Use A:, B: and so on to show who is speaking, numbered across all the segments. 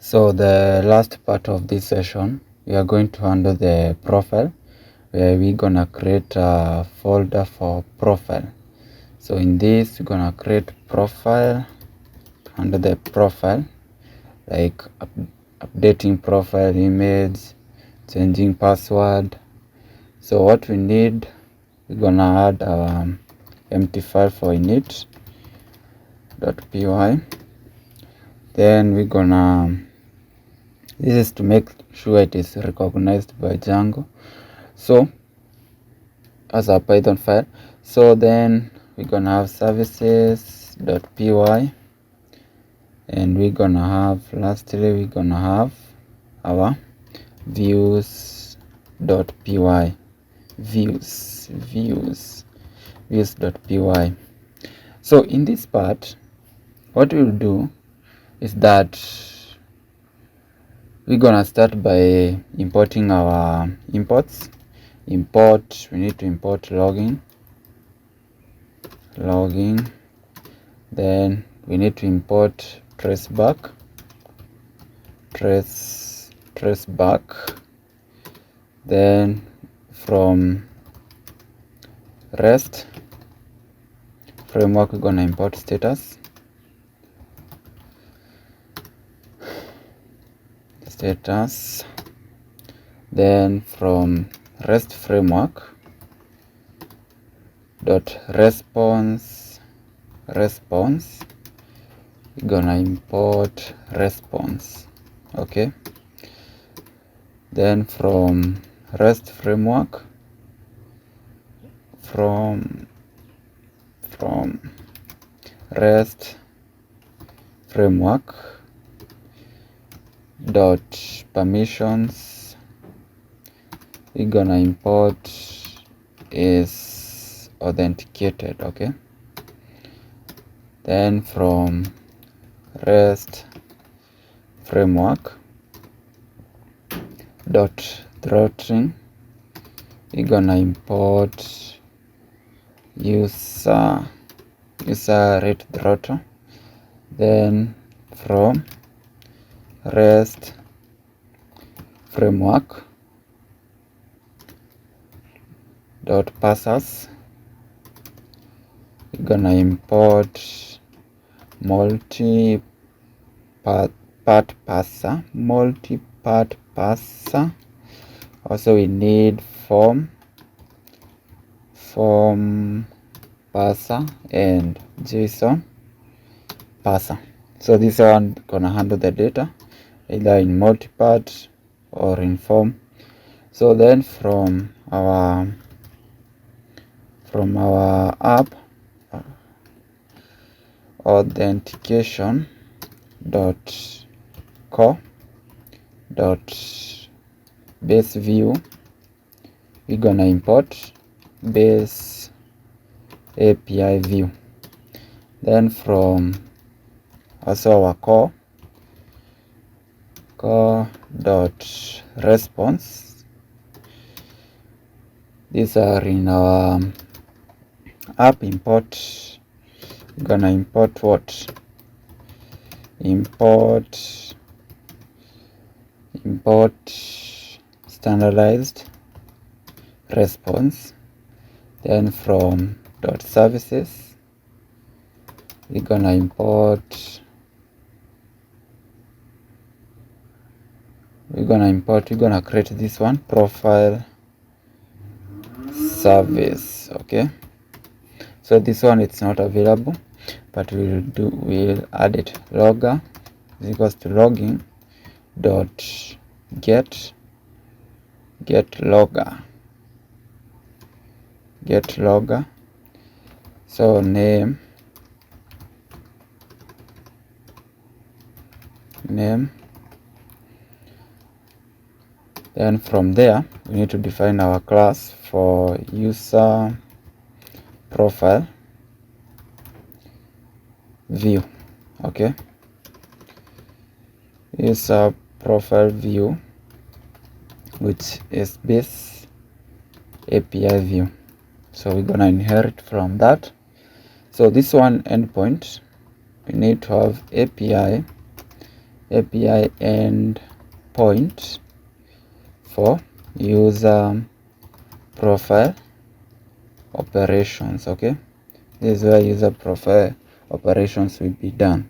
A: So the last part of this session, we are going to handle the profile, where we're gonna create a folder for profile. So in this, we're gonna create profile. Under the profile, like updating profile image, changing password. So what we need, we're gonna add our empty file for init.py. Then we're gonna, this is to make sure it is recognized by Django, so as a Python file. So then we're gonna have services.py, and we're gonna have, lastly, we're gonna have our views.py, views.py. So in this part, what we'll do is that we're gonna start by importing our imports. We need to import login, then we need to import traceback, then from REST framework, we're gonna import status, then from REST framework dot response, we're gonna import response. Okay, then from REST framework, from REST framework dot permissions, we're gonna import is authenticated. Okay, then from REST framework dot throttling, we're gonna import user rate throttle. Then from REST framework dot parsers, we're gonna import multi-part parser. Also we need form parser and JSON parser. So this one gonna handle the data either in multi-part or in form. So then from our app, authentication dot core dot base view, we're gonna import base API view. Then from also our core dot response, these are in our app import. We're gonna import what? Import standardized response. Then from dot services, we're gonna import create this one, profile service. Okay, so this one it's not available, but we'll add it. Logger is equals to login dot get logger. So name, then from there we need to define our class for user profile view. Okay, user profile view, which is base API view. So we're gonna inherit from that. So this one endpoint, we need to have API API endpoint for user profile operations. Okay, this is where user profile operations will be done.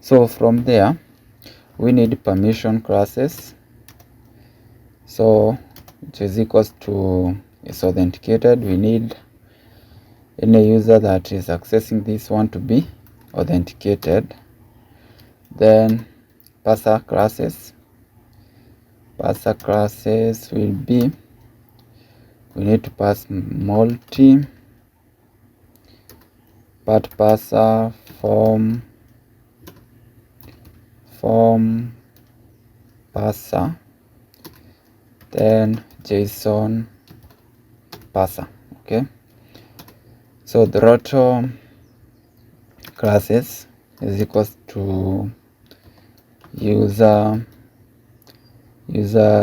A: So from there we need permission classes, so which is equals to is authenticated. We need any user that is accessing this one to be authenticated. Then parser classes will be, we need to pass multi part parser, form parser, then JSON parser. Okay, so the throttle classes is equals to user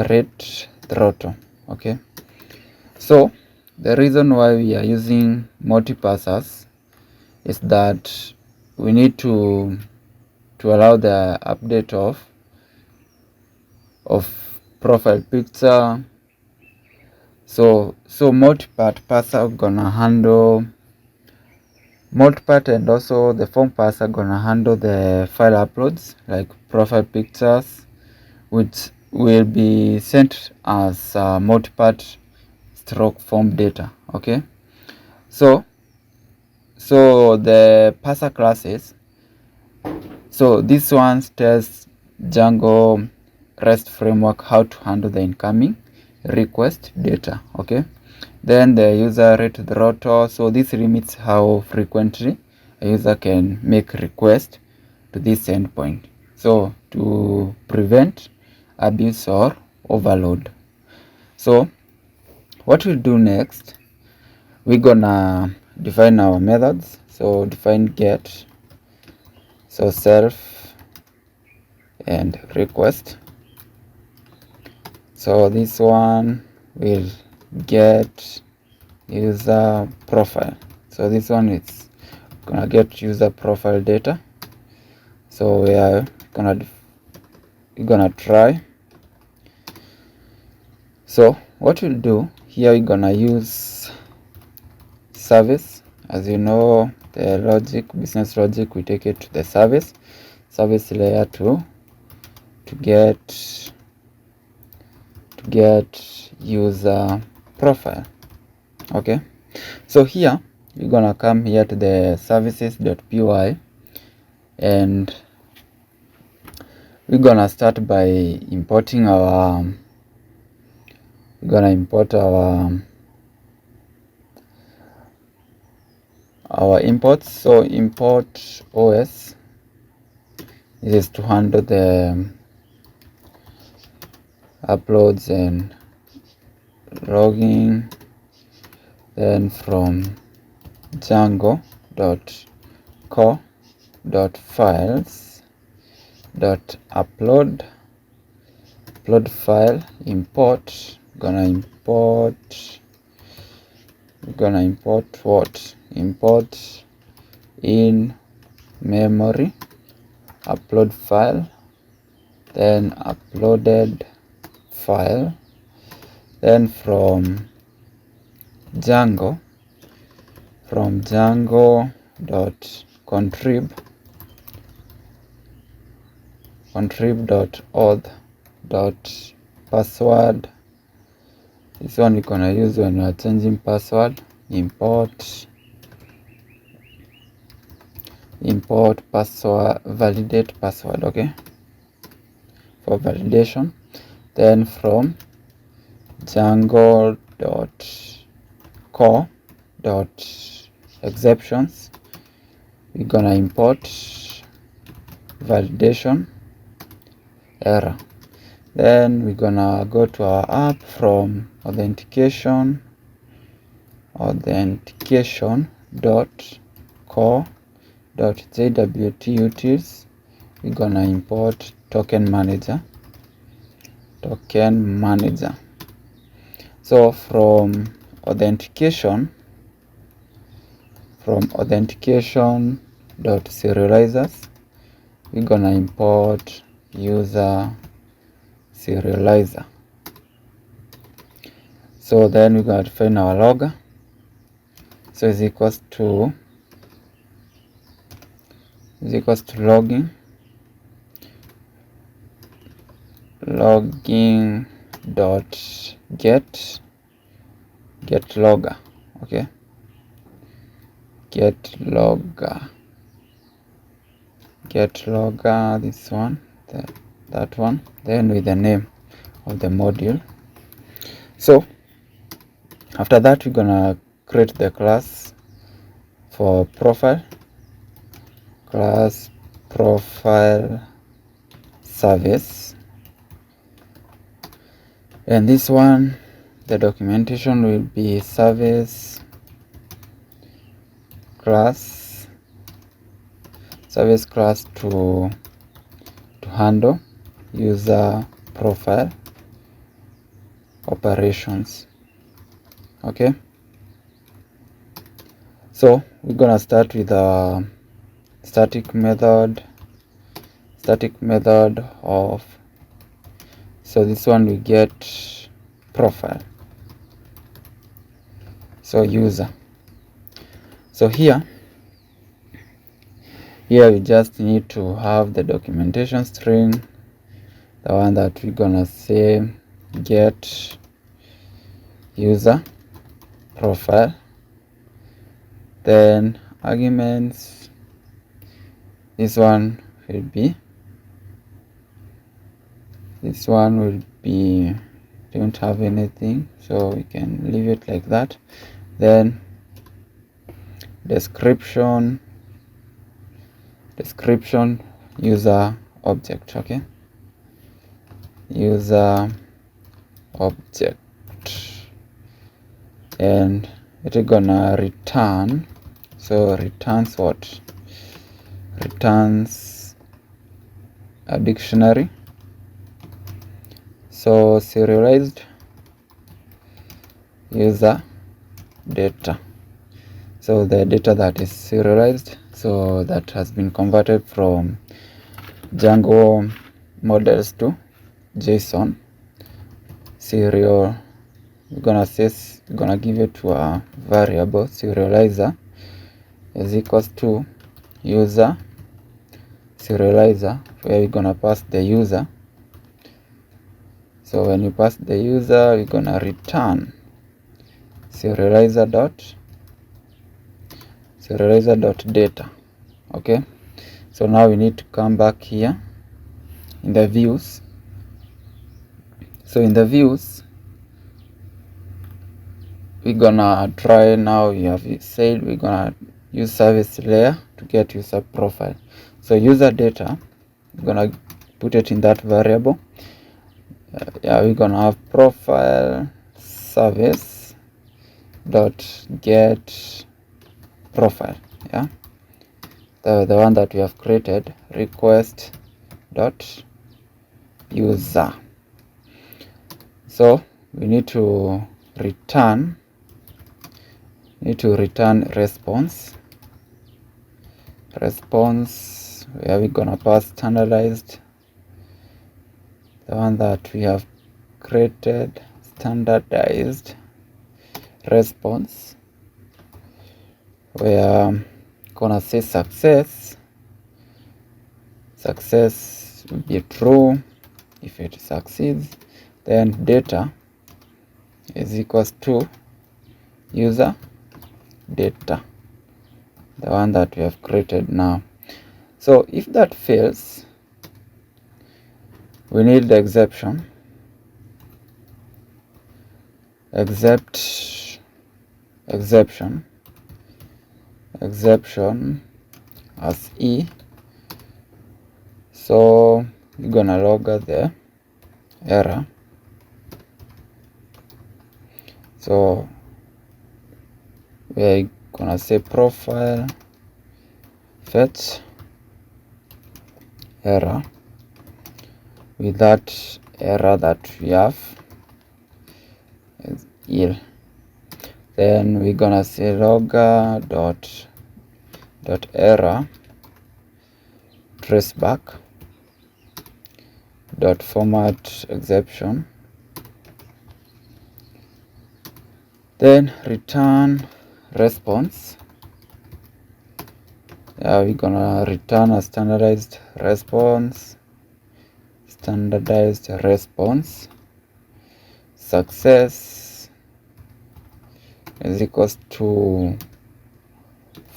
A: rate throttle. Okay, so the reason why we are using multi parsers is that we need to allow the update of profile picture. So multi-part parser gonna handle multi-part, and also the form parser gonna handle the file uploads like profile pictures, which will be sent as multi-part stroke form data. Okay, so the parser classes, so this one tells Django REST framework how to handle the incoming request data. Okay, then the user rate throttle, so this limits how frequently a user can make request to this endpoint, so to prevent abuse or overload. So what we'll do next, we're gonna define our methods. So define get, so self and request. So this one will get user profile, so this one is gonna get user profile data. So we are gonna try. So what we'll do here, we're gonna use service. As you know, the logic, business logic, we take it to the service layer to get user profile. Okay, so here we're gonna come here to the services.py, and we're gonna start by importing our imports. So import OS, this is to handle the uploads and logging. Then from django.core.files.upload file import, gonna import what? Import in memory upload file, then uploaded file, then from contrib.auth.password, this one you're gonna use when you are changing password. Import password, validate password. Okay, for validation. Then from django.core.exceptions, we're gonna import validation error. Then we're gonna go to our app from authentication.core.jwt-utils. We're gonna import token manager. So from authentication.serializers, we're gonna import user serializer. So then we're going to find our logger. So is equals to logging dot get logger. Okay, get logger, this one, that one, then with the name of the module. So after that, we're gonna create the class for profile, class profile service, and this one, the documentation will be service class to handle user profile operations. Okay, so we're gonna start with a static method of, so this one we get profile, so user. So here we just need to have the documentation string, the one that we're gonna say get user profile, then arguments, this one will be don't have anything, so we can leave it like that. Then description user object. Okay, user object, and it's gonna return, so returns what? Returns a dictionary, so serialized user data, so the data that is serialized, so that has been converted from Django models to JSON serial. We're gonna give it to a variable serializer is equals to user serializer, where we're gonna pass the user. So when you pass the user, we're gonna return serializer dot data. Okay, so now we need to come back here in the views. So in the views, we're gonna try, now we have said we're gonna use service layer to get user profile. So user data, we're gonna put it in that variable. We're gonna have profile service dot get profile. The one that we have created, request dot user. So we need to return response, where we're gonna pass standardized, the one that we have created, standardized response, where I'm gonna say success will be true if it succeeds. Then data is equals to user data, the one that we have created now. So if that fails, we need the exception as E. So we're gonna log the error. So we're gonna say profile fetch error with that error that we have is ill. Then we're gonna say logger dot error traceback. dot format exception, then return response. We're gonna return a standardized response. Success is equals to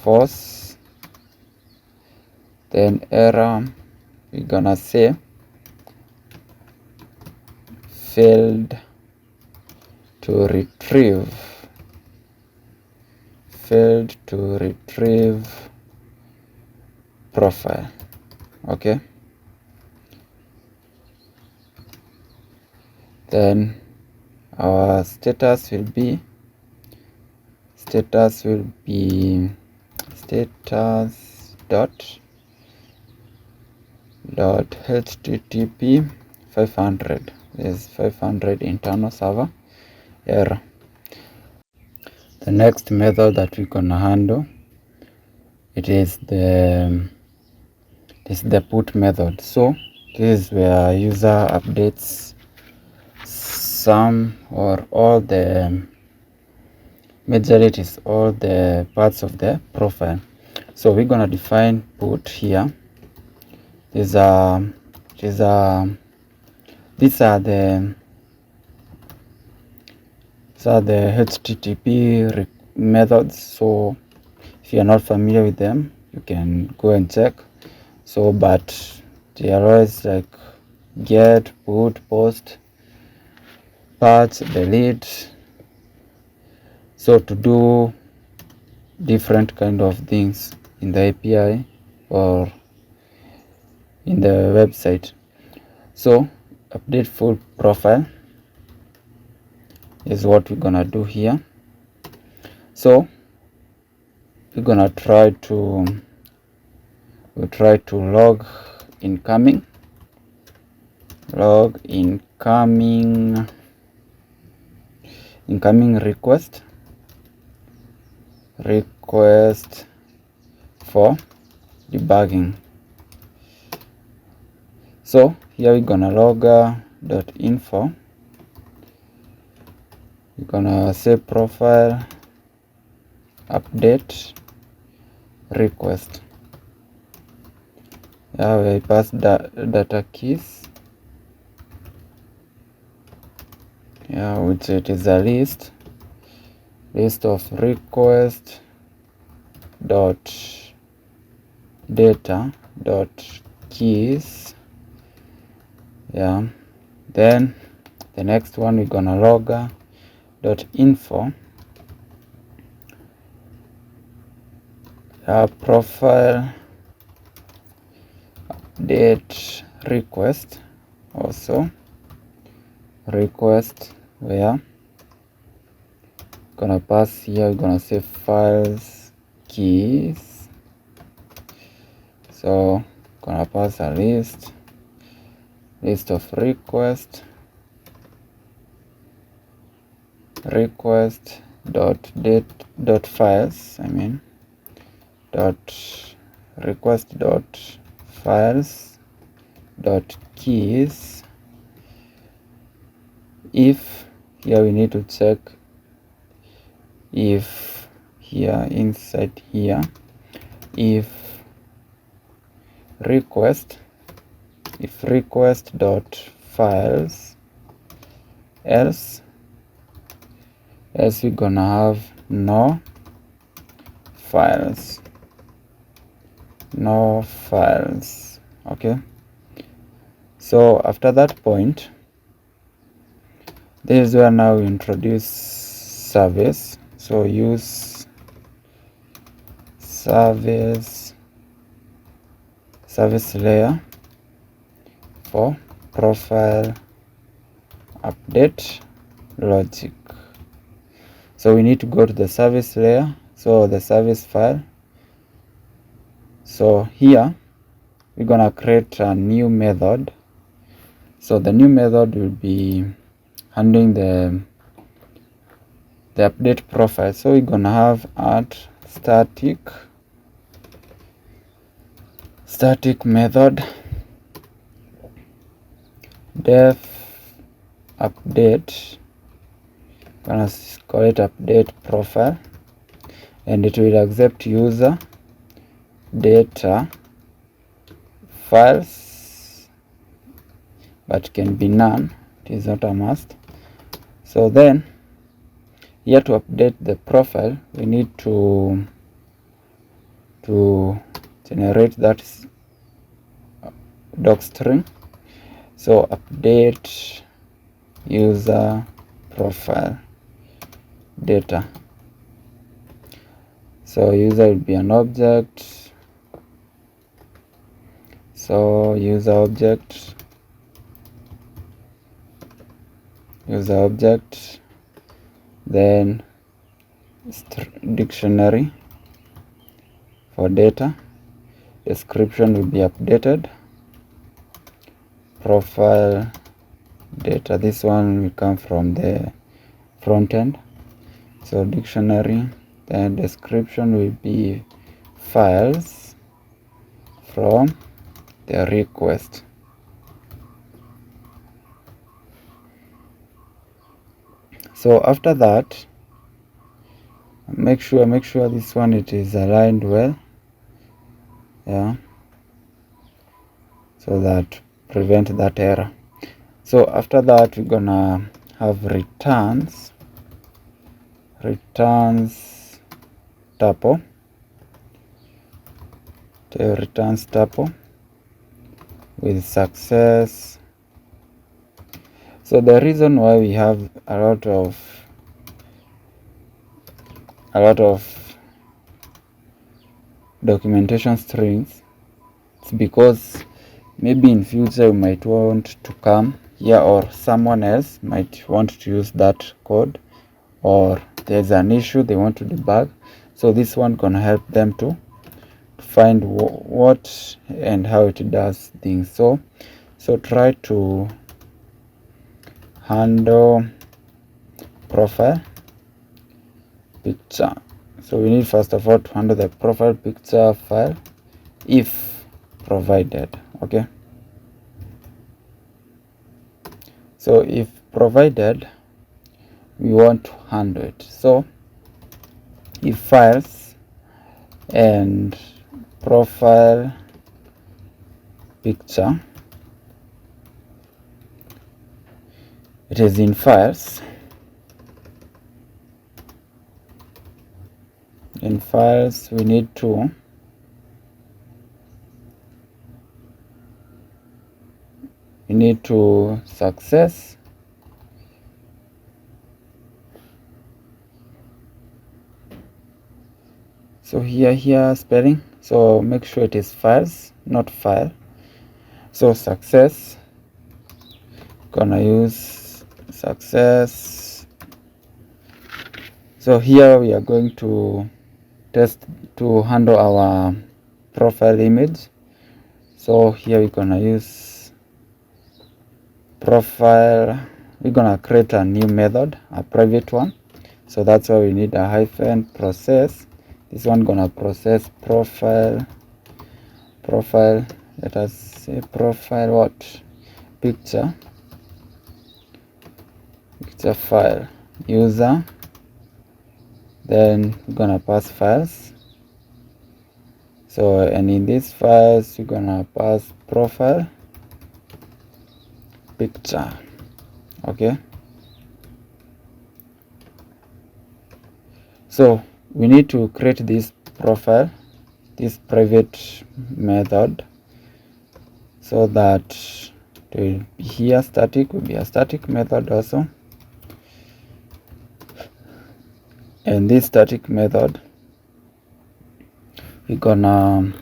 A: false. Then error, we're gonna say failed to retrieve profile. Okay, then our status will be status dot http 500 is 500 internal server error. The next method that we're gonna handle, it is the put method. So this is where user updates some or all the majorities, all the parts of the profile. So we're gonna define put here. These are the HTTP methods. So if you're not familiar with them, you can go and check. So but they are always like get, put, post, patch, delete. So to do different kind of things in the API or in the website. So update full profile is what we're gonna do here. So we're gonna try to log incoming request for debugging. So here we're gonna log .info. We're gonna say profile update request. We pass data keys, which it is a list of request dot data dot keys. Then the next one we're gonna log .info profile update request, also request, where gonna pass here, we're gonna say files keys. So gonna pass a list of request dot date dot files, request dot files dot keys. If here we need to check if here inside here, if request dot files, else we're gonna have no files. Okay, so after that point, this is where now we introduce service. So use service layer for profile update logic. So we need to go to the service layer, so the service file. So here we're gonna create a new method. So the new method will be handling the update profile. So we're gonna have add static method def update, gonna call it update profile, and it will accept user data files, but can be none, it is not a must. So then here to update the profile, we need to generate that doc string. So update user profile data. So user will be an object. So user object, then dictionary for data. Description will be updated. Profile data, this one will come from the front end. So dictionary, then description will be files from the request. So after that, make sure this one it is aligned well, yeah, so that prevent that error. So after that, we're gonna have returns tuple, returns tuple with success. So the reason why we have a lot of documentation strings, it's because maybe in future you might want to come here, or someone else might want to use that code, or there's an issue they want to debug. So this one gonna help them to find what and how it does things. So try to handle profile picture. So we need first of all to handle the profile picture file if provided. Okay, so if provided, we want to handle it. So if files and profile picture, it is in files. In files, we need to success. So here spelling, so make sure it is files, not file. So success, gonna use success. So here we are going to test to handle our profile image. So here we're gonna use profile, we're gonna create a new method, a private one. So that's why we need a hyphen process. This one gonna process profile, let us say profile what, picture file user, then we're gonna pass files. So, and in these files you're gonna pass profile picture. Okay, so we need to create this profile, this private method, so that it will be here static, will be a static method also. And this static method, we're gonna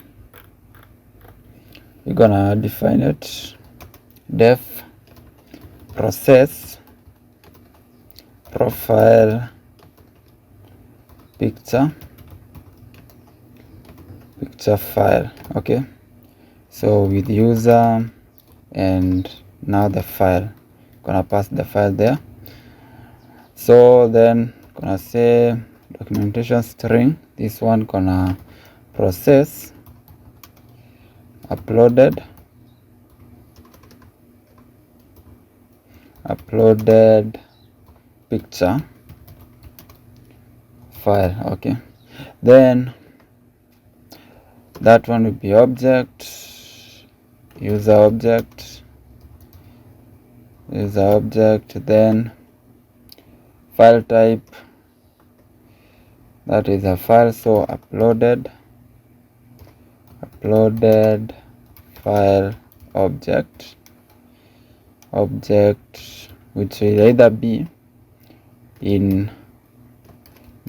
A: define it, def process profile picture file. Okay, so with user, and now the file, gonna pass the file there. So then gonna say documentation string, this one gonna process uploaded, uploaded picture file. Okay, then that one will be object, user object, then file type, that is a file, so uploaded file object, which will either be in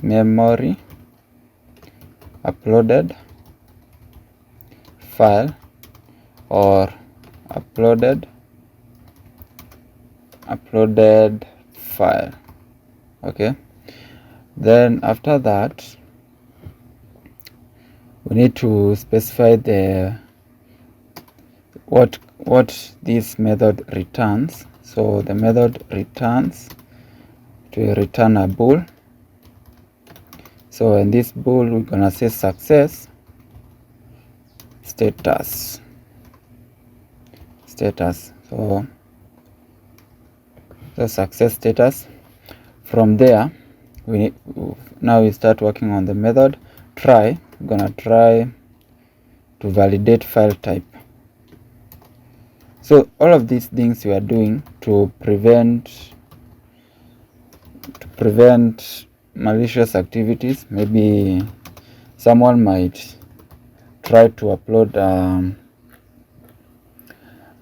A: memory uploaded file or uploaded file. Okay, then after that we need to specify the what this method returns. So the method returns to return a bool. So in this bool we're gonna say success status. So the success status. From there now we start working on the method try. We're gonna try to validate file type. So all of these things we are doing to prevent malicious activities. Maybe someone might try to upload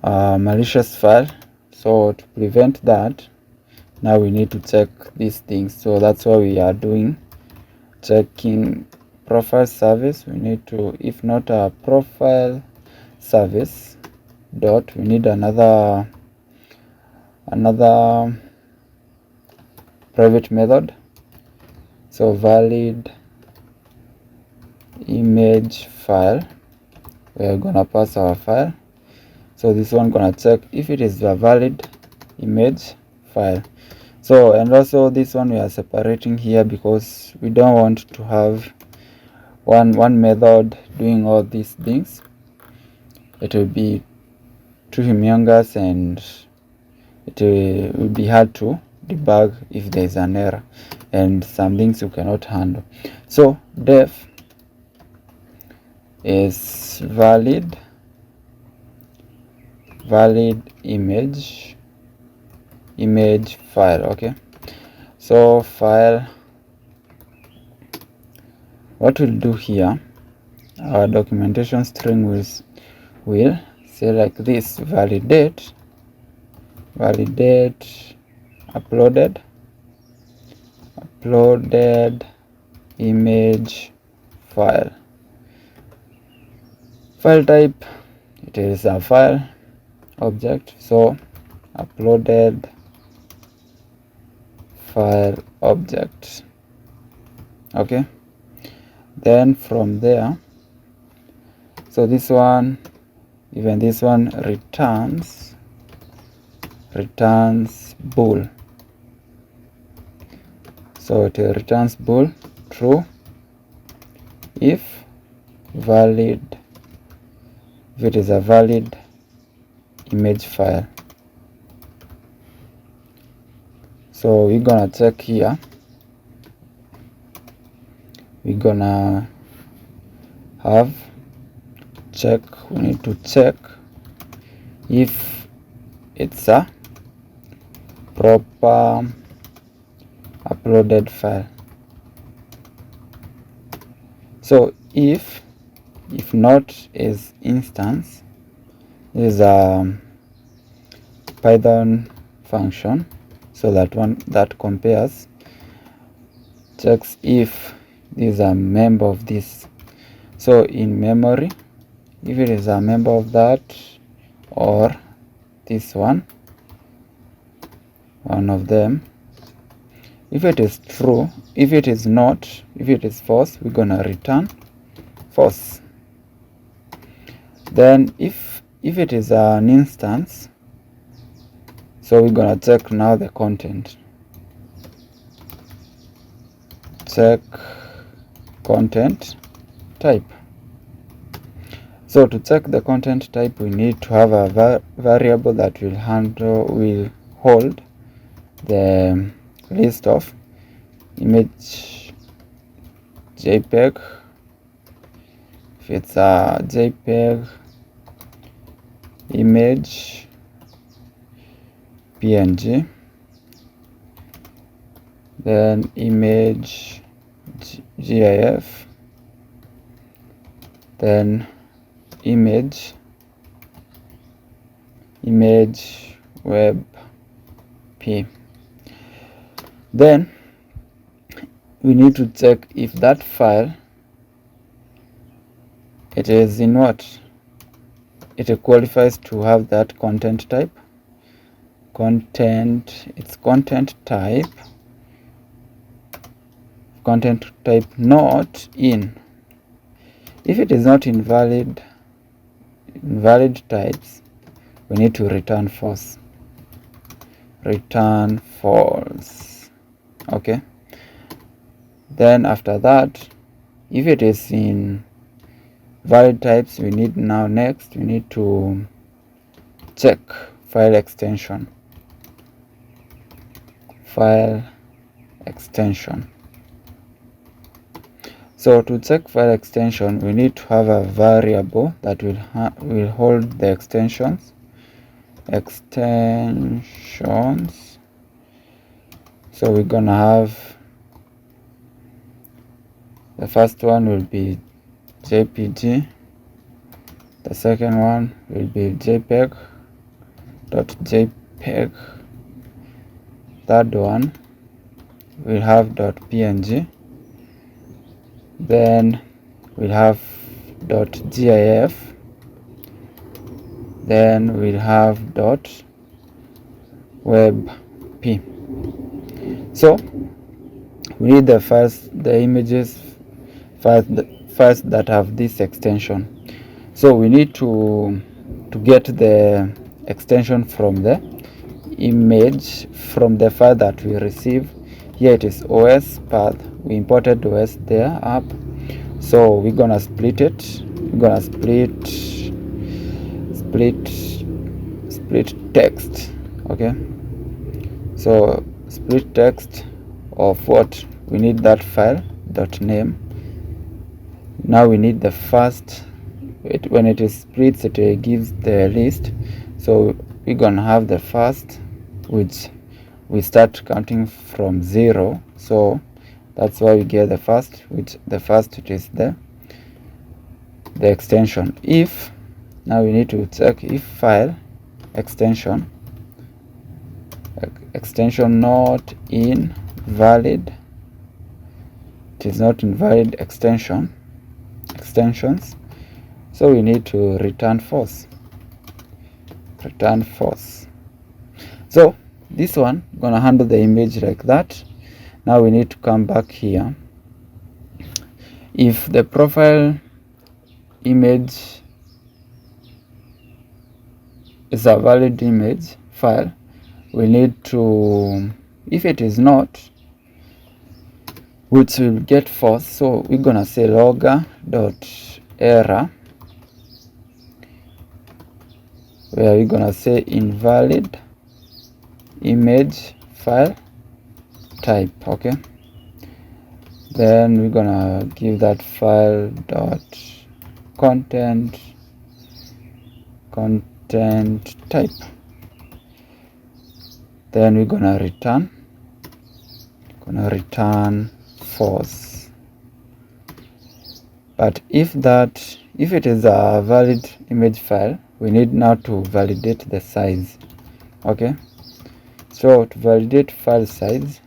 A: a malicious file. So to prevent that, now we need to check these things. So that's why we are doing checking profile service. We need to, if not a profile service dot, we need another private method. So valid image file, we're gonna pass our file. So this one gonna check if it is a valid image file. So and also this one we are separating here because we don't want to have one method doing all these things. It will be too humongous and it will be hard to debug if there is an error, and some things you cannot handle. So def is valid image file. Okay, so file, what we'll do here, our documentation string will say like this: validate uploaded image file. File type, it is a file object, so uploaded file object. Okay, then from there, so this one, even this one returns bool. So it returns bool true if valid, if it is a valid image file. So we're gonna check here, we're gonna have check, we need to check if it's a proper uploaded file. So if not is instance, is a Python function, so that one that compares, checks if this is a member of this. So in memory, if it is a member of that, or this one of them, if it is true. If it is not, if it is false, we're gonna return false. Then if it is an instance, so we're gonna check now the content, check content type. So to check the content type, we need to have a variable that will hold the list of image JPEG. If it's a JPEG, image, PNG, then image GIF, then image WebP. Then we need to check if that file, it is in what? It qualifies to have that content type. Its content type not in. If it is not invalid types, we need to return false. Okay, then after that, if it is in valid types, we need to check file extension. So to check file extension, we need to have a variable that will hold the extensions. So we're gonna have, the first one will be JPG, the second one will be JPEG.jpg, third one will have .png, then we'll have .gif, then we'll have .webp. So we need the images first that have this extension. So we need to get the extension from the image, from the file that we receive. Here it is OS path. We imported OS there up. So we're gonna split it. We're gonna split text. Okay. So split text of what? We need that file .name. Now we need the first. When it is split, it gives the list. So we're gonna have the first, which we start counting from 0. So that's why we get the first, which the first it is the extension. Now we need to check if file extension not invalid. It is not invalid extensions. So we need to return false. So this one gonna handle the image like that. Now we need to come back here. If the profile image is a valid image file, we need to, if it is not, which will get false, so we're gonna say logger.error, where we're gonna say invalid image file type. Okay, then we're gonna give that file content type. Then we're gonna return false. But if it is a valid image file, we need now to validate the size. Okay, so to validate file size,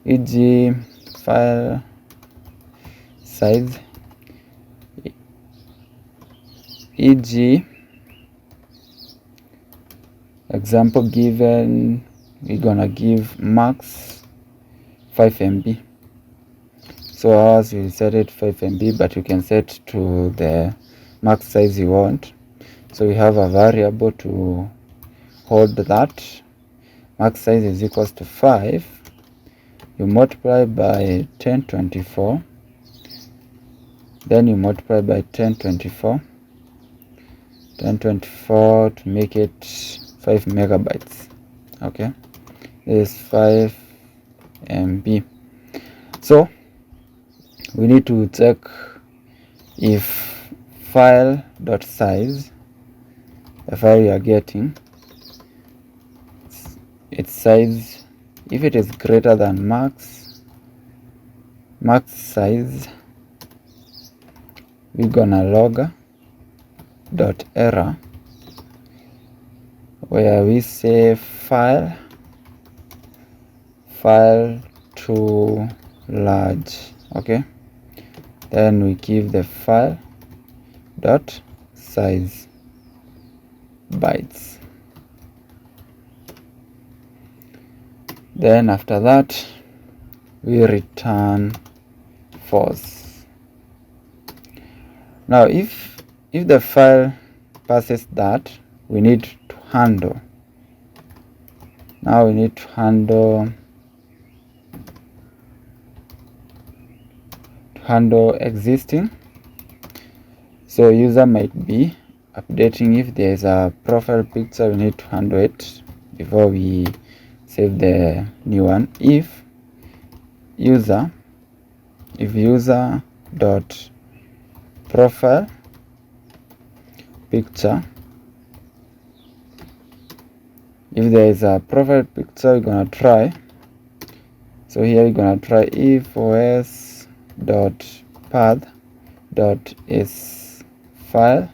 A: e.g. file size, e.g. example given, we're gonna give max 5 MB. So ours will set it 5 MB, but you can set to the max size you want. So we have a variable to hold that. Max size is equals to 5. You multiply by 1024. Then you multiply by 1024 to make it 5 megabytes. Okay, is 5 MB. So we need to check if file.size, the file you are getting, its size, if it is greater than max size, we're gonna log .error where we say file too large. Okay, then we give the file dot size bytes. Then after that we return false. Now if the file passes that, we need to handle. Now we need to handle existing. So user might be updating. If there is a profile picture, we need to handle it before we save the new one. If user dot profile picture, if there is a profile picture, we're gonna try. So here we're gonna try if os dot path dot is file.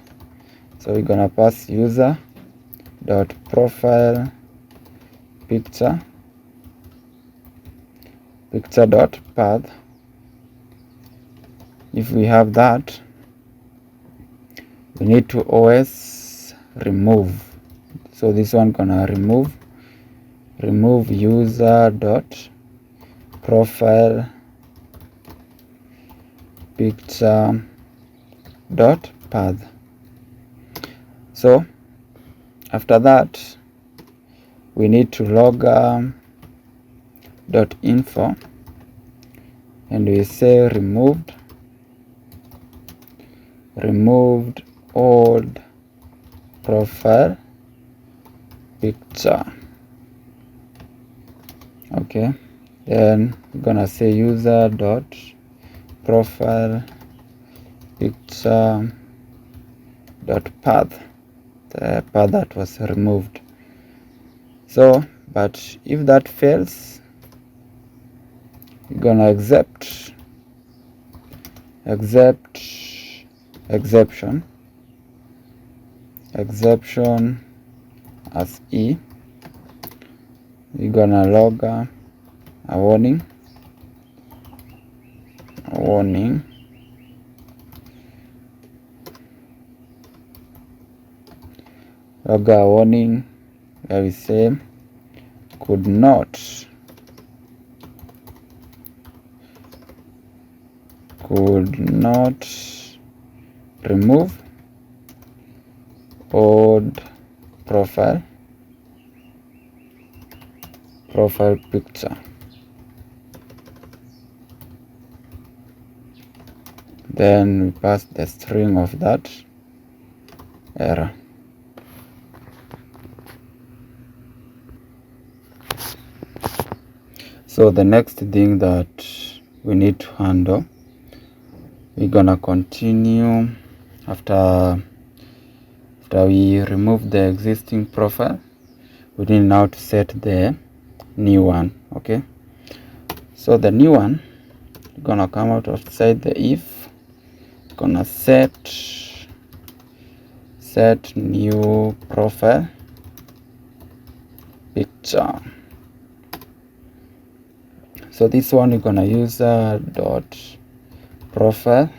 A: So we're gonna pass user dot profile picture dot path. If we have that, we need to os remove. So this one gonna remove user dot profile picture dot path. So after that we need to log dot info, and we say removed old profile picture. Okay, then we're gonna say user dot profile picture dot path, the path that was removed. So but if that fails, we're gonna accept exception as E. We're gonna log a warning log a warning where we say could not remove old profile picture. Then we pass the string of that error. So the next thing that we need to handle, we're gonna continue after we remove the existing profile. We need now to set the new one. Okay, so the new one, we're gonna come out outside the if, gonna set new profile picture. So this one we're gonna use dot profile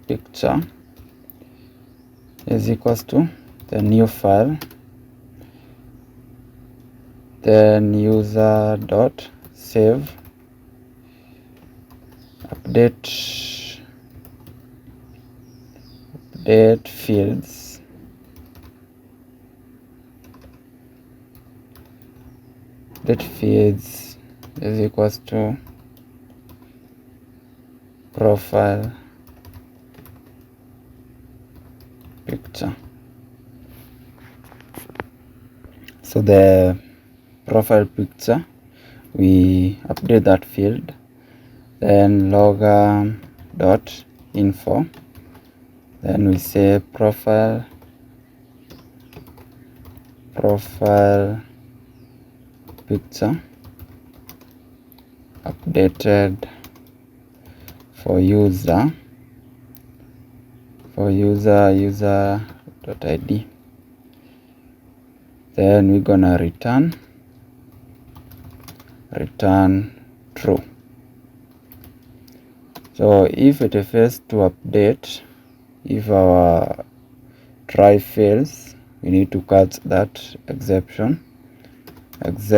A: picture is equals to the new file, then user dot save update fields, is equals to profile picture. So the profile picture, we update that field, then logger dot info, then we say profile picture updated for user user.id. Then we're gonna return true. So if it fails to update, if our try fails, we need to catch that exception as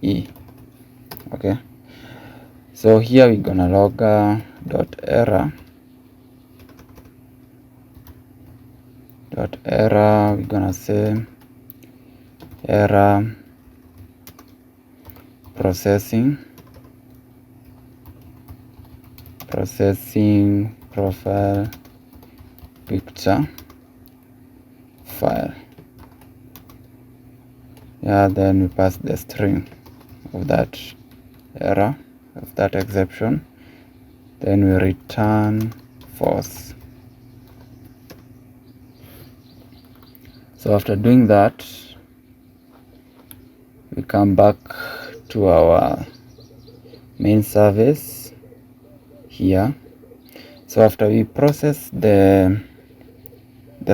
A: E. Okay, so here we're gonna log dot error, we're gonna say error processing profile picture file. Yeah, then we pass the string of that error, of that exception, then we return false. So after doing that, we come back to our main service here. So after we process the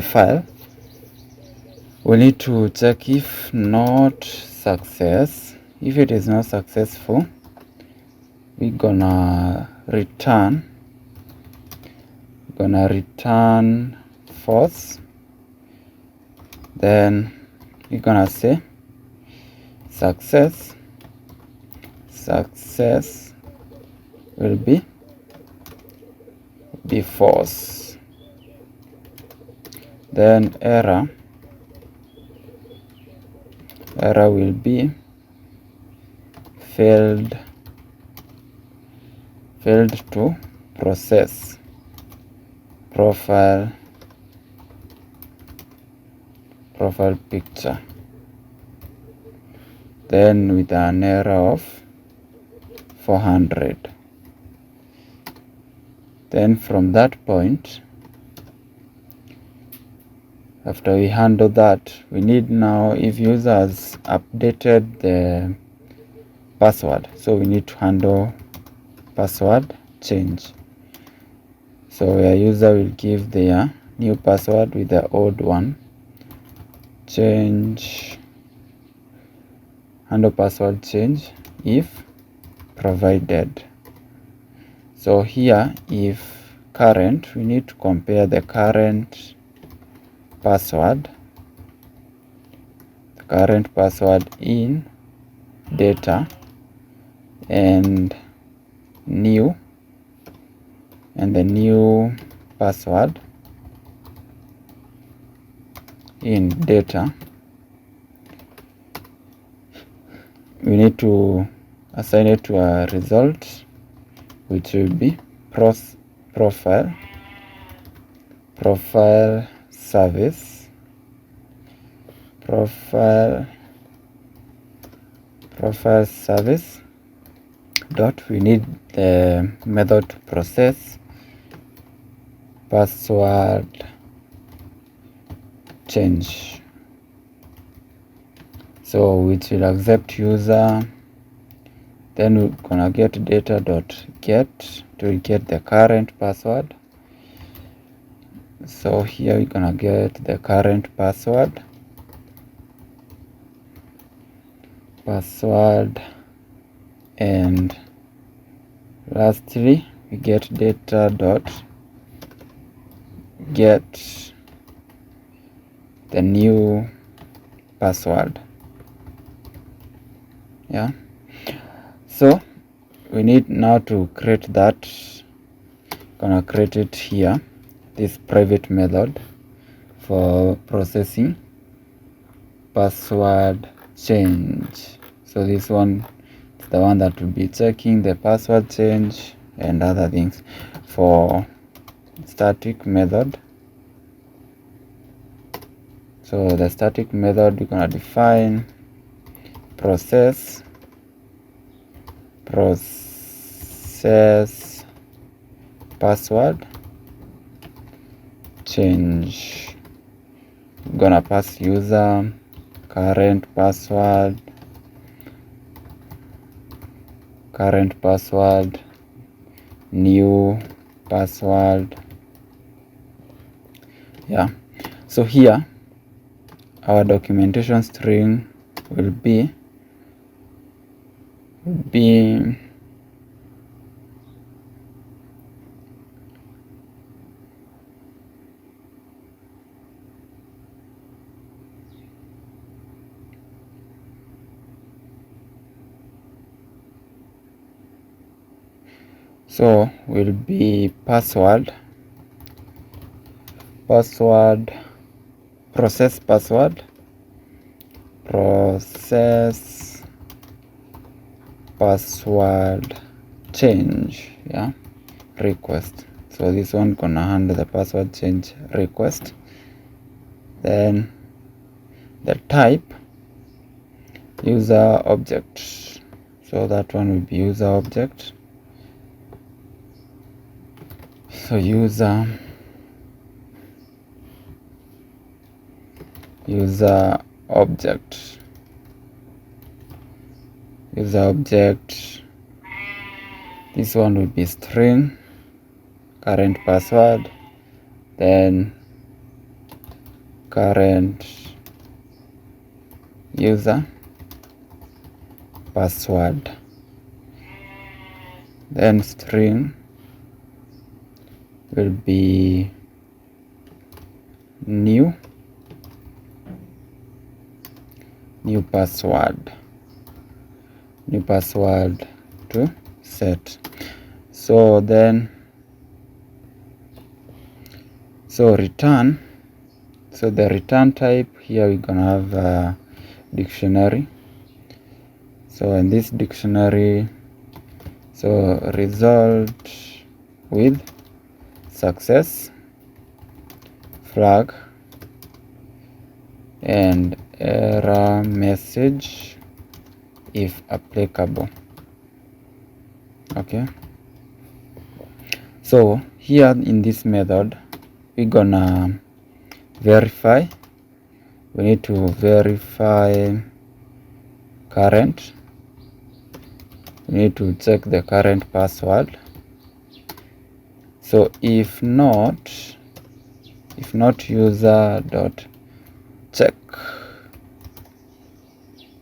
A: file, we need to check if not success. If it is not successful, we're gonna return false. Then we're gonna say success will be false. Then error will be failed to process profile picture, then with an error of 400. Then from that point, after we handle that, we need now, if users updated the password, so we need to handle password change. So where user will give their new password with the old one, handle password change if provided. So here, if current, we need to compare the current password in data and the new password in data. We need to assign it to a result, which will be profile service dot, we need the method to process password change, so which will accept user. Then we're gonna get data dot get to get the current password. So here we're gonna get the current password, and lastly we get data dot get the new password. Yeah, so we need now to create that. Gonna create it here, this private method for processing password change. So this one is the one that will be checking the password change and other things. For static method, So the static method, you're gonna define process password change. You're gonna pass user, current password, new password. Yeah, so here our documentation string will be password process password change, yeah, request. So this one gonna handle the password change request. Then the type user object, so that one will be user object. So user object, this one will be string current password, then current user password, then string will be new password to set. So then return, so the return type here we're gonna have a dictionary. So in this dictionary, so result with success flag and error message if applicable. Okay, so here in this method we're gonna verify. We need to verify current. We need to check the current password. So if not user dot check,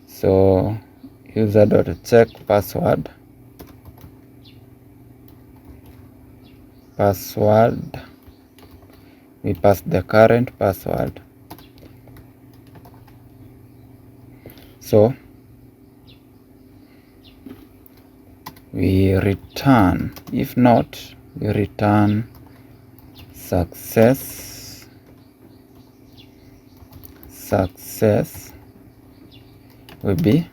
A: so user dot check password, we pass the current password. So we return, if not, we return success will be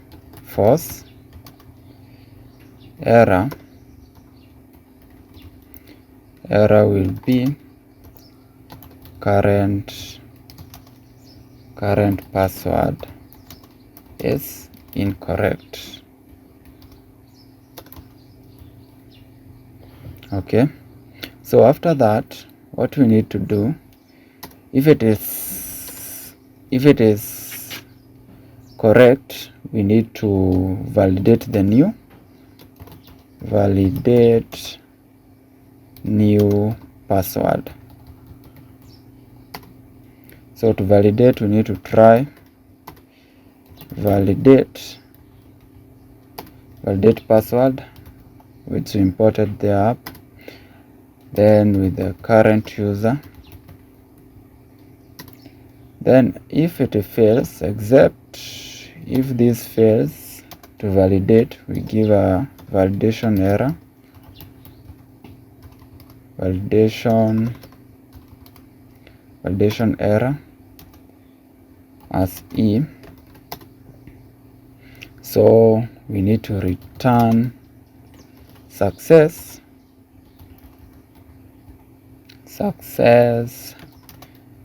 A: false, error will be current password is incorrect. Okay, so after that, what we need to do, if it is correct, we need to validate the new password. So to validate, we need to try validate password, which we imported the app, then with the current user. Then if it fails, except if this fails to validate, we give a validation error, validation error as E. So we need to return success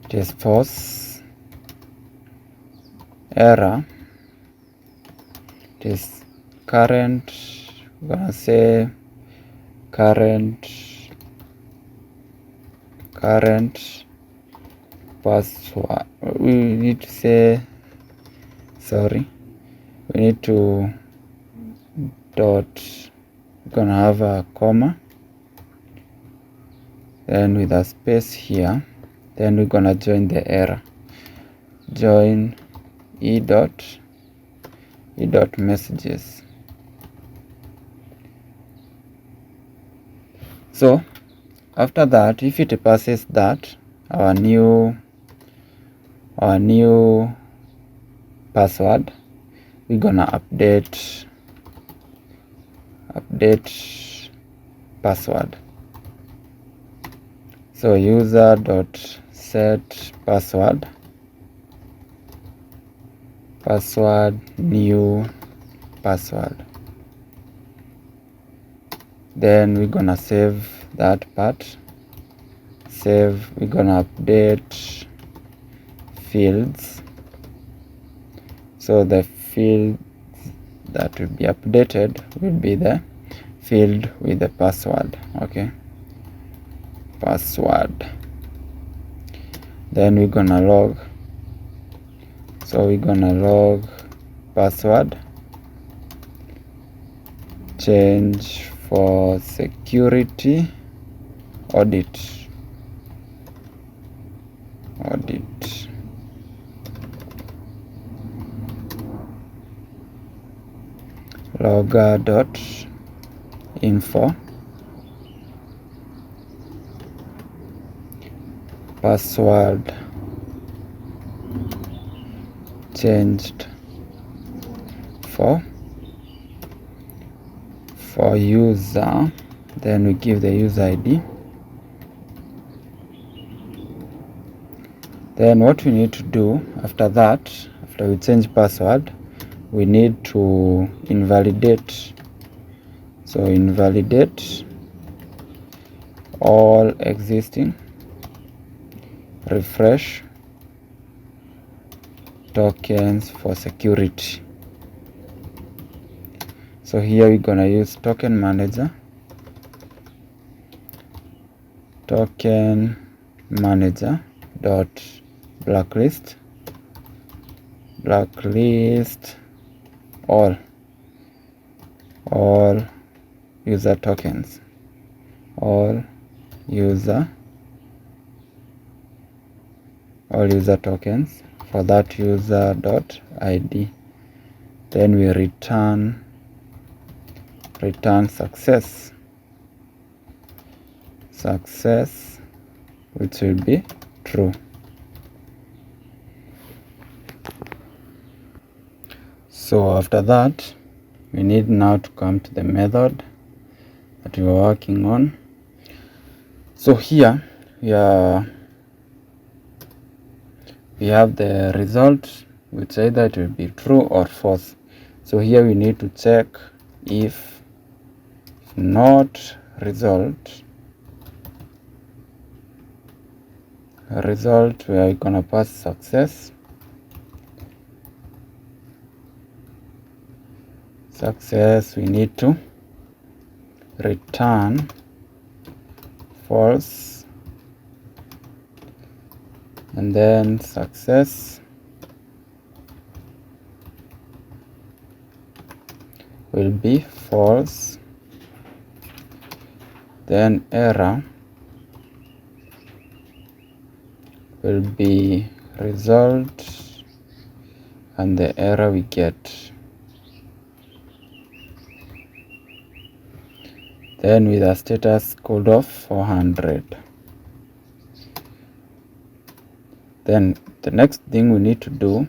A: it is false, error, it is current, we're gonna say current password. We need to say, sorry, we need to dot, we're gonna have a comma, then with a space here, then we're gonna join the error, join e dot messages. So after that, if it passes that, our new password, we're gonna update password. So user.set password new password. Then we're gonna save that part. Save, we're gonna update fields. So the field that will be updated will be the field with the password. Okay, password. Then we're gonna log, so we're gonna log password change for security audit logger.info password changed for user, then we give the user ID. Then what we need to do after that, after we change password, we need to invalidate. So invalidate all existing refresh tokens for security. So here we're gonna use token manager dot blacklist all user tokens, all user tokens for that user dot ID. Then we return success, which will be true. So after that, we need now to come to the method that we are working on. So here we have the result, which either it will be true or false. So here we need to check if not result, we are gonna pass success, we need to return false, and then success will be false, then error will be result and the error we get. Then with a status code of 400. Then the next thing we need to do,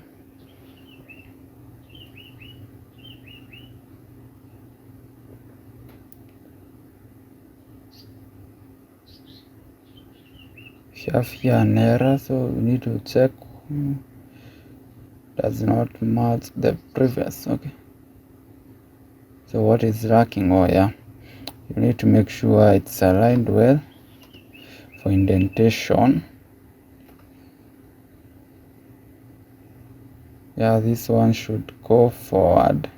A: we have here an error, so we need to check does not match the previous. Okay, so what is lacking? Oh yeah, you need to make sure it's aligned well for indentation. Yeah, this one should go forward.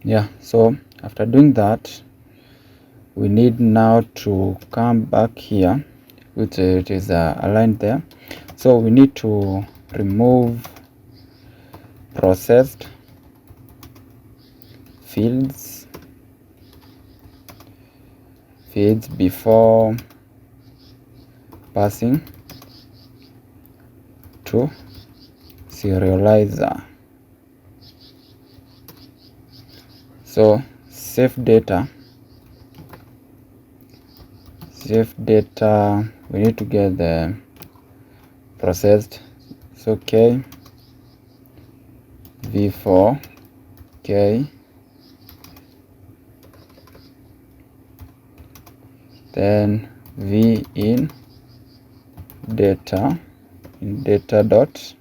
A: Yeah, so after doing that, we need now to come back here, which it is aligned there. So we need to remove processed fields before passing to serializer. So save data, we need to get the processed. So k v4 k, then v in data dot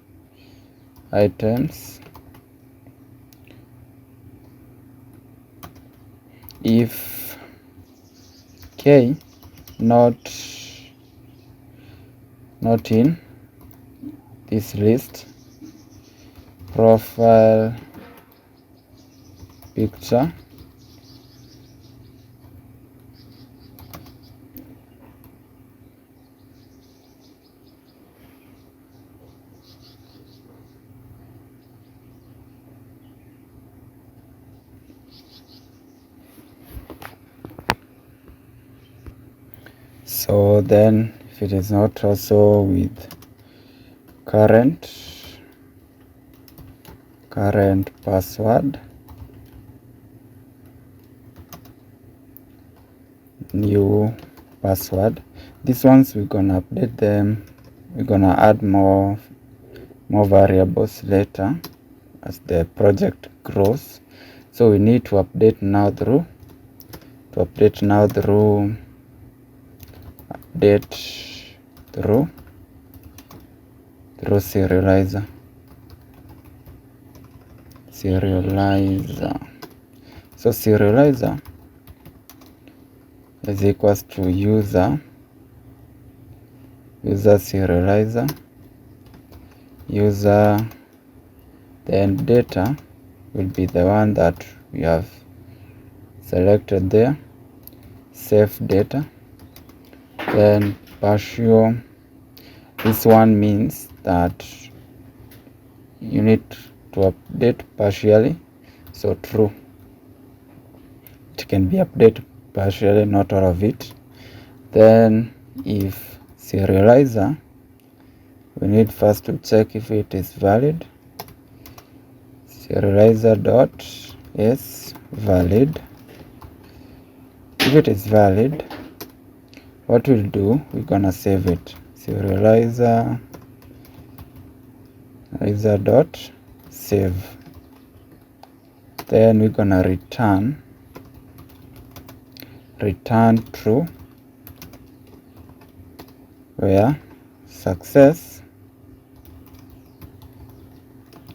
A: items. If k not in this list, profile picture so then if it is not also with current password, new password, these ones we're gonna update them, we're gonna add more variables later as the project grows. So we need to update now through update through serializer. So serializer is equals to user serializer, then data will be the one that we have selected there, save data, then partial. This one means that you need to update partially, so true. It can be updated partially, not all of it. Then if serializer, we need first to check if it is valid. Serializer dot is valid. If it is valid, what we'll do, we're gonna save it. Serializer dot save. Then we're gonna return true, where success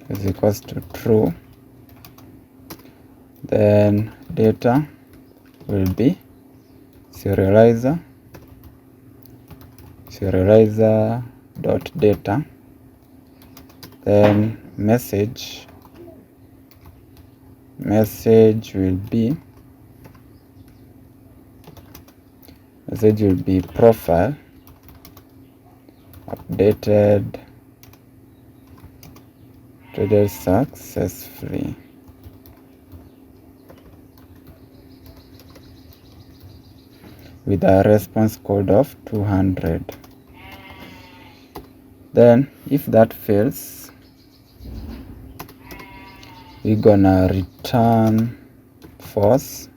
A: is equals to true. Then data will be serializer dot data. Then message will be profile updated successfully. With a response code of 200. Then if that fails, we're gonna return false.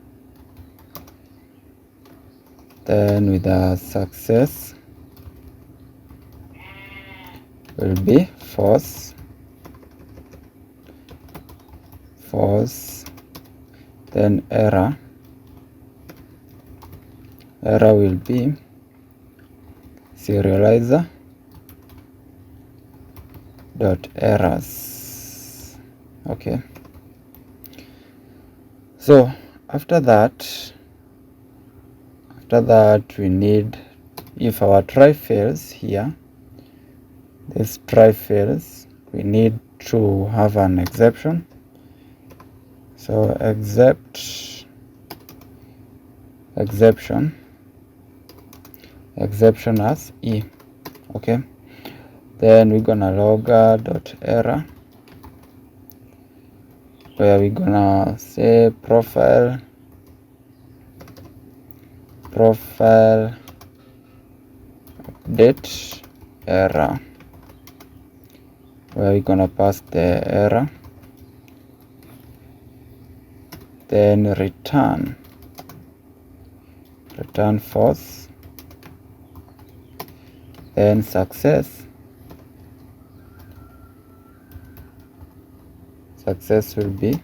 A: Then with a success will be false. Then error will be serializer dot errors. Okay, so after that we need, if our try fails here, this try fails, we need to have an exception. So exception as E. Okay, then we're gonna logger.error, where we're gonna say profile update error, where we're gonna pass the error, then return false, then success will be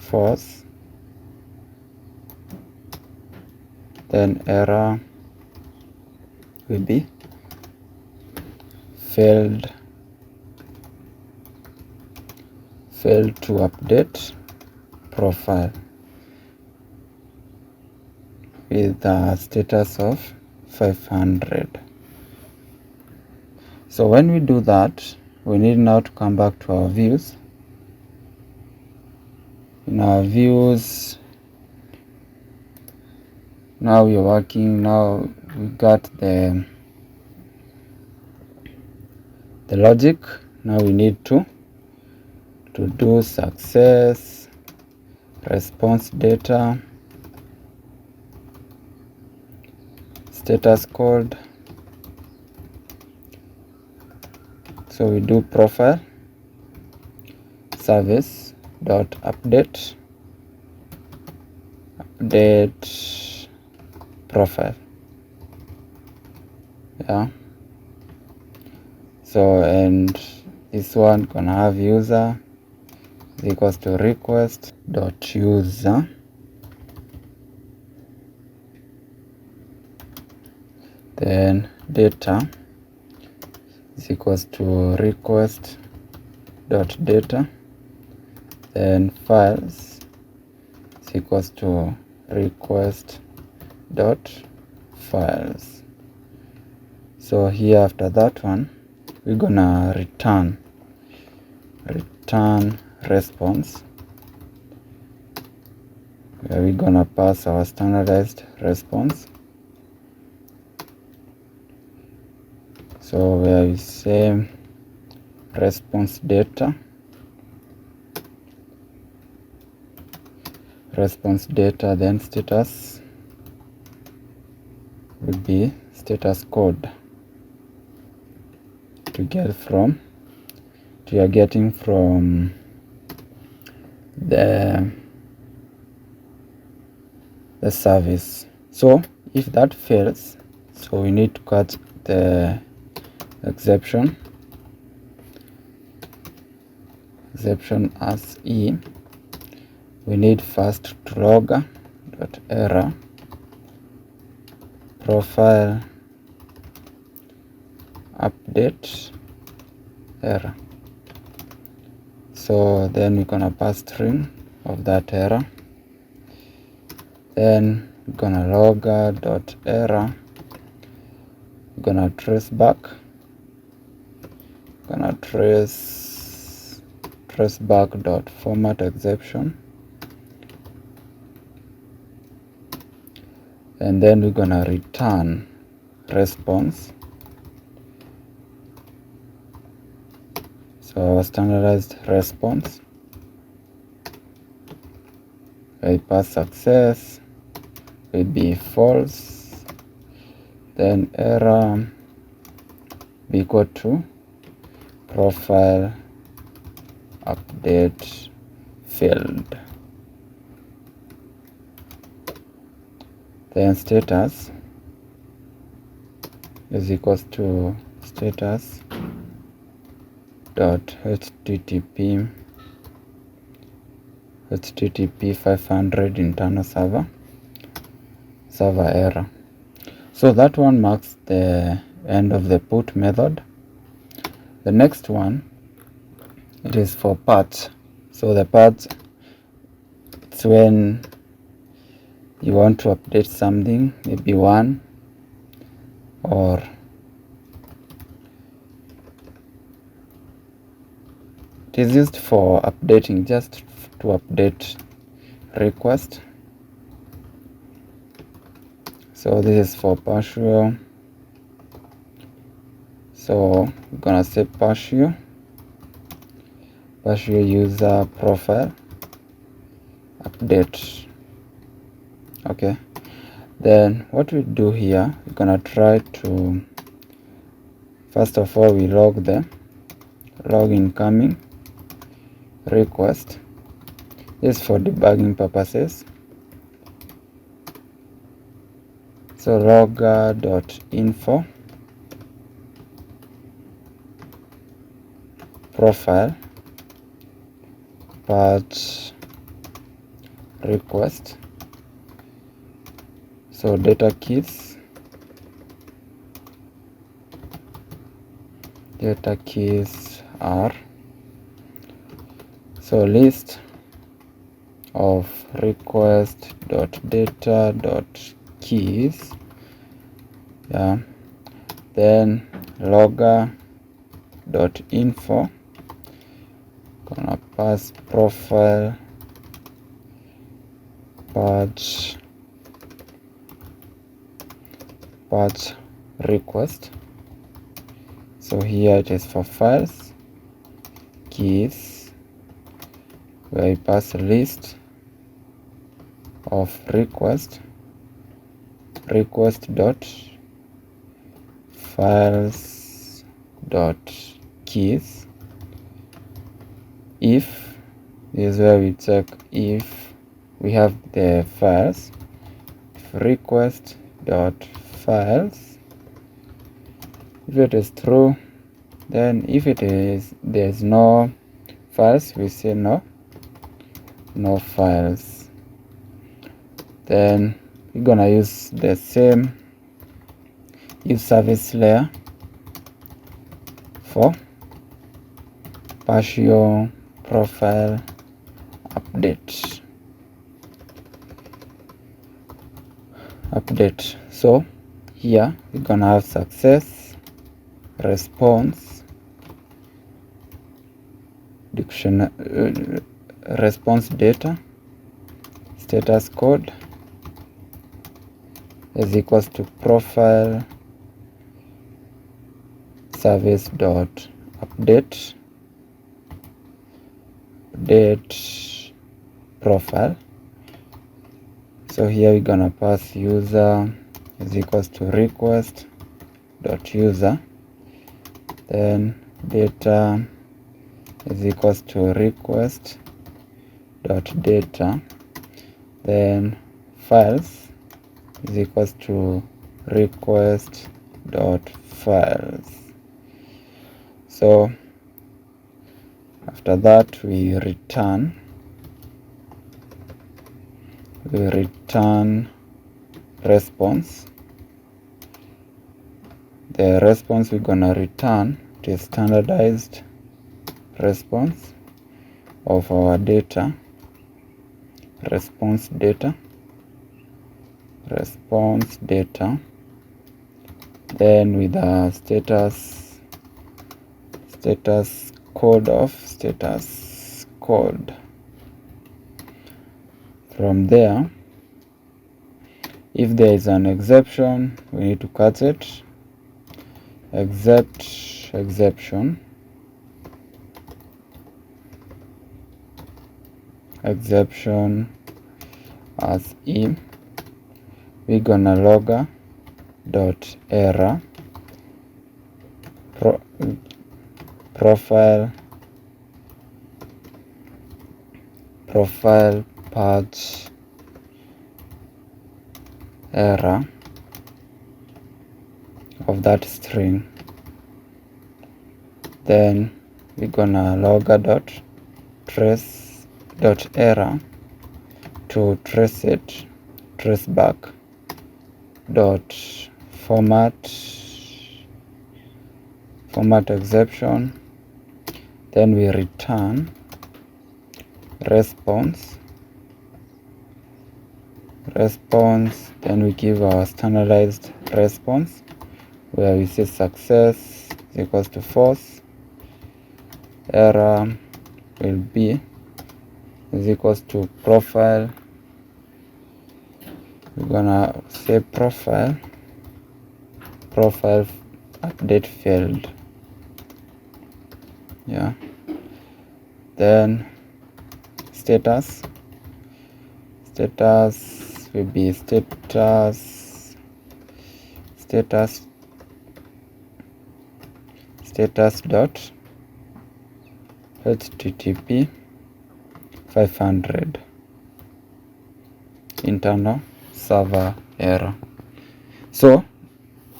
A: false, then error will be failed to update profile with a status of 500. So when we do that, we need now to come back to our views. In our views, now we're working, now we got the logic. Now we need to do success, response data, status code. So we do profile service dot update profile. Yeah, so and this one gonna have user is equals to request dot user, then data is equals to request dot data, then files is equals to request dot files. So here after that one, we're gonna return response, where we're gonna pass our standardized response. So where we say response data, then status will be status code you are getting from the service. So if that fails, so we need to catch the exception as E. We need first to logger dot error profile update error. So then we're gonna pass string of that error, then we're gonna logger dot error, we're gonna trace back, trace back dot format exception, and then we're gonna return response. So our standardized response, I pass success will be false, then error be equal to profile update failed, then status is equals to status dot http 500 internal server error. So that one marks the end of the put method. The next one, it is for paths. So the paths, it's when you want to update something, maybe one or It is used for updating, just to update request. So this is for partial. So we're gonna say partial user profile update. Okay, then what we do here, we're gonna try to, first of all, we log incoming request. This is for debugging purposes. So logger.info profile patch request. So data keys are, so list of request.data.keys, yeah, then logger.info, gonna pass profile patch request. So here it is for files, keys, where I pass a list of request.files.keys. If, this is where we check if we have the files. Request.files, if it is true, then if it is, there's no files, we say no files. Then we're gonna use the same use service layer for partial profile update. So here we're gonna have success, response, response data, status code is equals to profile service dot update profile. So here we're gonna pass user is equals to request dot user, then data is equals to request dot data, then files is equals to request dot files. So after that we return response. The response we're gonna return is standardized response of our data, response data, then with the status code. From there, if there is an exception, we need to catch it. Exception as if we're gonna logger dot error profile patch error of that string. Then we're gonna logger dot trace dot error to trace back dot format exception. Then we return response, then we give our standardized response where we say success is equals to false, error will be is equals to profile. We're gonna say profile update failed. Yeah, then status will be status dot http 500 internal server error. So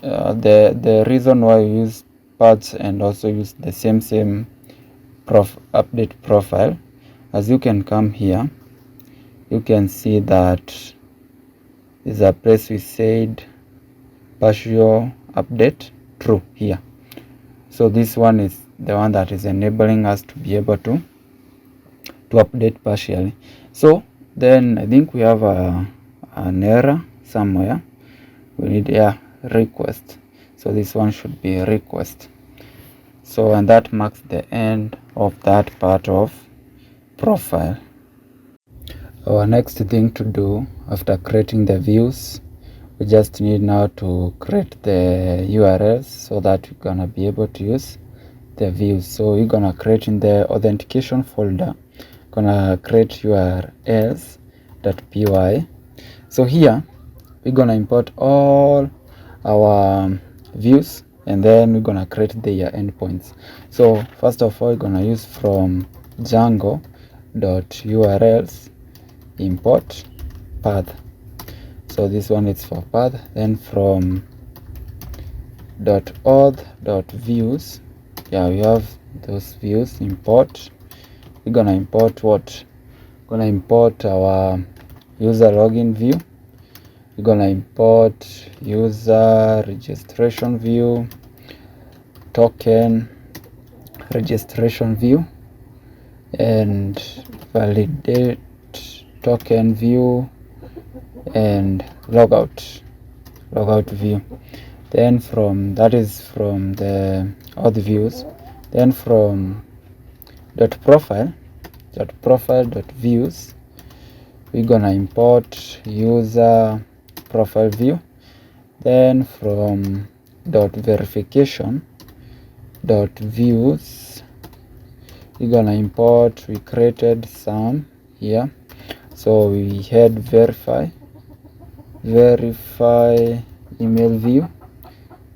A: the reason why we use paths and also use the same update profile, as you can come here, you can see that is a place we said partial update true here. So this one is the one that is enabling us to be able to update partially. So then I think we have an error somewhere. We need request. So this one should be a request. So, and that marks the end of that part of profile. Our next thing to do after creating the views, we just need now to create the URLs so that we're gonna be able to use the views. So we're gonna create in the authentication folder, gonna create urls.py. So here we're gonna import all our views and then we're gonna create their endpoints. So first of all, we're gonna use from Django.urls import path. So this one is for path. Then from .auth.views, we have those views import. We're gonna import what? We're gonna import our user login view. We're gonna import user registration view, token registration view, and validate token view, and logout view. Then from that is from the auth views. Then from .profile.views, we're gonna import user profile view. Then from .verification.views, we're gonna import, we created some here, so we had verify email view,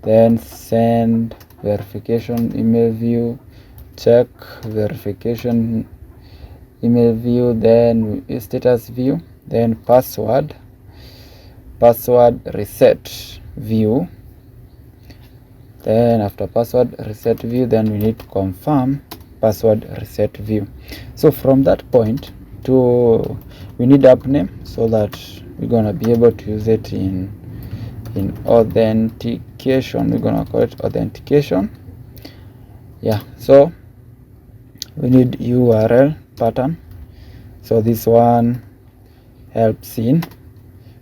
A: then send verification email view, check verification email view, then status view, then password reset view. Then after password reset view, then we need to confirm password reset view. So from that point we need app name, so that we're gonna be able to use it in authentication. We're gonna call it authentication. So we need URL pattern. So this one helps in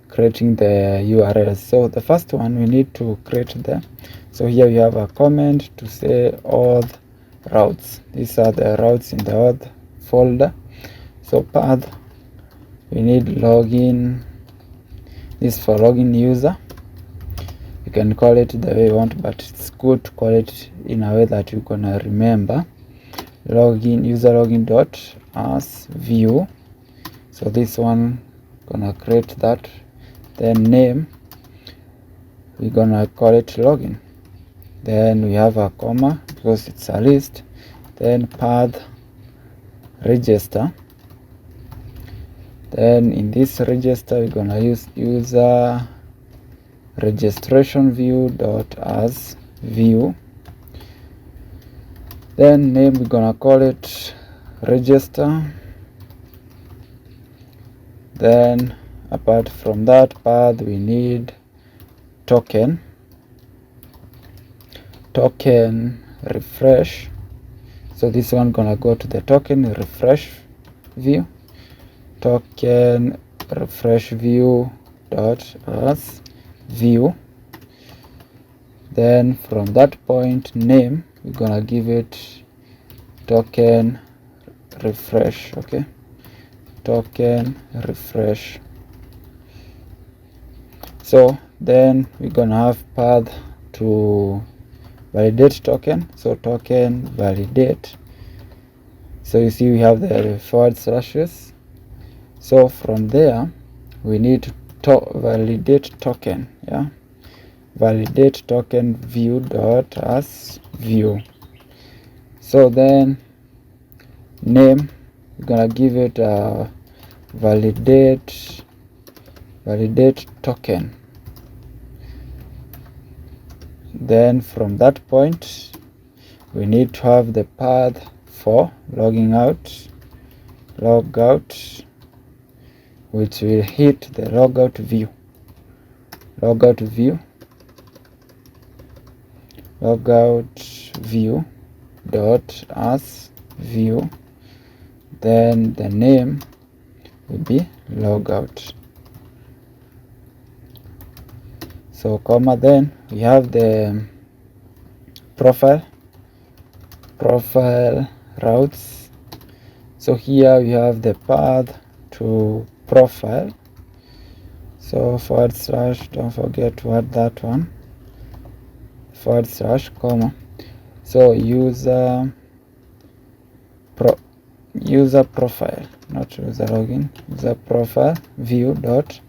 A: creating the URLs. So the first one we need to create so here we have a comment to say auth routes. These are the routes in the auth folder. So path, we need login. This is for login user. You can call it the way you want, but it's good to call it in a way that you're gonna remember. Login user login dot as view. So this one gonna create that. Then name, we're gonna call it login. Then we have a comma because it's a list. Then path register. Then in this register we're gonna use user registration view dot as view. Then name, we're gonna call it register. Then apart from that path, we need token refresh. So this one gonna go to the token refresh view, token refresh view dot as view. Then from that point, name, we're gonna give it token refresh. Okay, token refresh. So then we're gonna have path to validate token. So token validate. So you see we have the forward slashes. So from there we need to validate token. Yeah, validate token view dot as view. So then name, we're gonna give it a validate token. Then from that point we need to have the path for logging out, logout, which will hit the logout view, logout view dot as view. Then the name will be logout. So comma, then we have the profile routes. So here we have the path to profile. So forward slash, don't forget to add that one, forward slash comma. So user profile, not user login, user profile view dot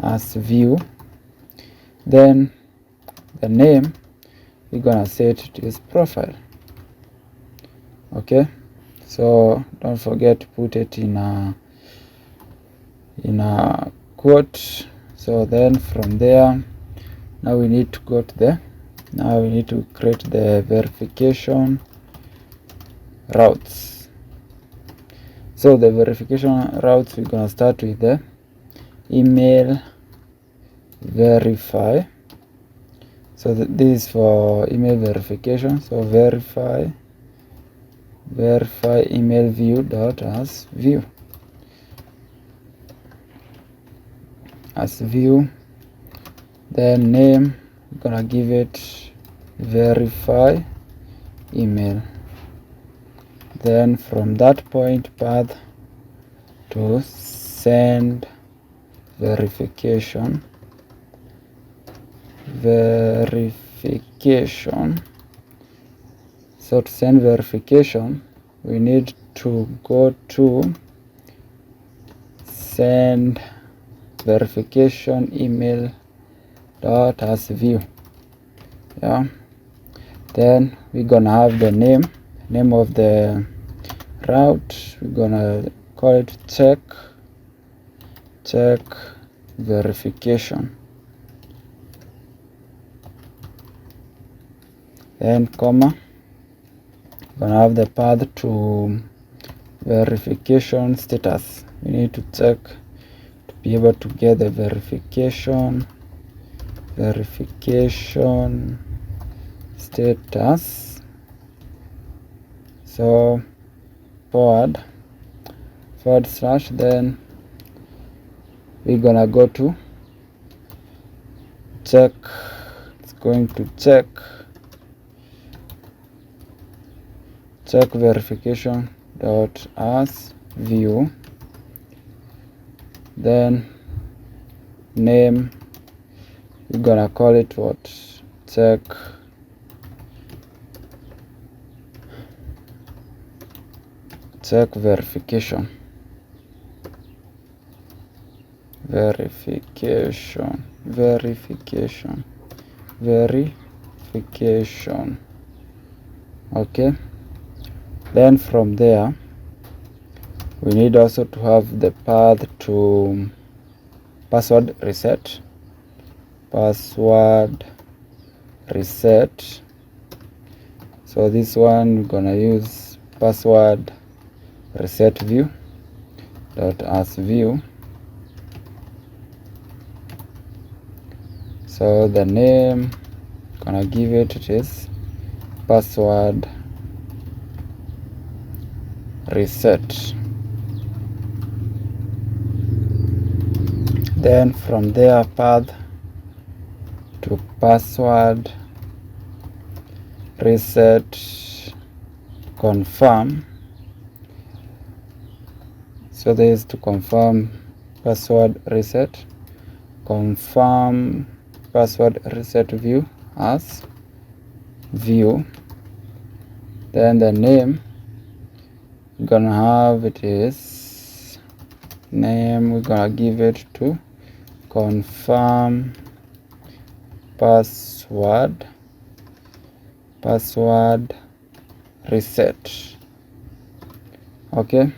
A: as view. Then the name we're gonna set to is profile. Okay, so don't forget to put it in a quote. So then from there, now we need to go to we need to create the verification routes. So the verification routes, we're gonna start with the email verify. So this is for email verification. So verify email view dot as view, then name, we're gonna give it verify email. Then from that point, path to send verification. So to send verification, we need to go to send verification email dot as view. Yeah, then we're gonna have the name of the route. We're gonna call it check verification. Then comma, we're gonna have the path to verification status. We need to check to be able to get the verification status. So forward slash, then we're gonna go to check. It's going to check verification dot as view. Then name, we're gonna call it what? Check verification. Okay, then from there we need also to have the path to password reset. So this one we're gonna use password reset view dot as view. So the name, gonna give it is password reset. Then from there, path to password reset confirm. So there is to confirm password reset, confirm password reset view as view. Then the name we're gonna have, it is name, we're gonna give it to confirm password reset. Okay,